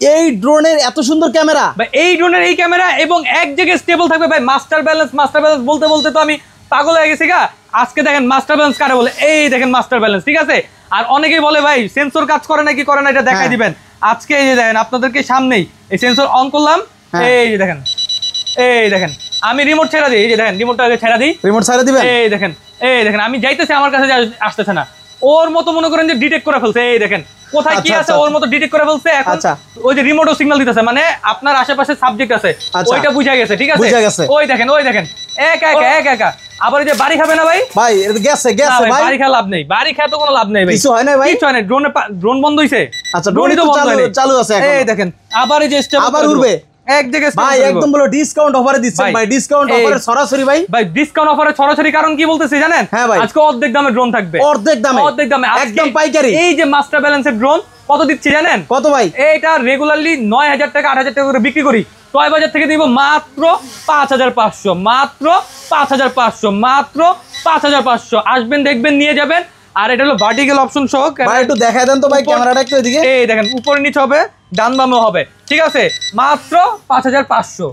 এই ড্রোনের এত সুন্দর ক্যামেরা ভাই, এই ড্রোনের এই ক্যামেরা এবং এক জায়গায় স্টেবল থাকবে ভাই। মাস্টার ব্যালেন্স বলতে বলতে তো আমি পাগল হয়ে গেছি গা। আজকে দেখেন মাস্টার ব্যালেন্স কারে বলে, এই দেখেন মাস্টার ব্যালেন্স, ঠিক আছে। আর অনেকেই বলে ভাই সেন্সর কাজ করে না কি করে না, এটা দেখাই দিবেন আজকে। এই যে দেখেন আপনাদেরকে সামনেই এই সেন্সর অন করলাম, এই যে দেখেন, এই দেখেন আমি রিমোট ছেড়ে দিই, এই যে দেখেন রিমোটটা ছেড়ে দিই, রিমোট ছেড়ে দিবেন, এই দেখেন আমি যাইতেছি, আমার কাছে আসতেছে না। ওর মতো মনে করেন যে ডিটেক্ট করে ফেলছে, এই দেখেন কোথায় কি আছে ওর মতো ডিটেক্ট করে ফেলছে। এখন ওই যে রিমোটও সিগন্যাল দিতেছে, মানে আপনার আশেপাশে সাবজেক্ট আছে ওইটা বুঝা গেছে, ঠিক আছে। ওই দেখেন একা আবার এই যে বাড়ি খাবে না ভাই, ভাই গেছে ভাই, বাড়ি খাওয়া লাভ নেই, বাড়ি খাওয়া তো কোনো লাভ নেই ভাই, কিছু হয় না ভাই, কিছু হয় না। ড্রোন বন্ধ হইছে, আচ্ছা ড্রোনই তো চালু আছে এখন। এই দেখেন আবার এই যে আবার উড়বে এক জায়গায় ভাই, একদম বলো ডিসকাউন্ট অফারে দিচ্ছেন ভাই, ডিসকাউন্ট অফারে সরাসরি ভাই ডিসকাউন্ট অফারে সরাসরি। কারণ কি বলতেছি জানেন, হ্যাঁ ভাই, আজকে অর্ধেক দামে ড্রোন থাকবে, অর্ধেক দামে একদম পাইকারি। এই যে মাস্টার ব্যালেন্সের ড্রোন কত দিচ্ছি জানেন? কত ভাই? এইটা রেগুলারলি 9000 টাকা 8000 টাকা করে বিক্রি করি, টয় বাজার থেকে দিব মাত্র 5500, মাত্র 5500, মাত্র 5500। আসবেন, দেখবেন, নিয়ে যাবেন। আর এটা হলো ভার্টিক্যাল অপশন সহ। ভাই একটু দেখায় দেন তো ভাই ক্যামেরাটা একটু এদিকে, এই দেখেন উপরে নিচে হবে, ডান বামে হবে, ঠিক আছে। মাত্র 5500।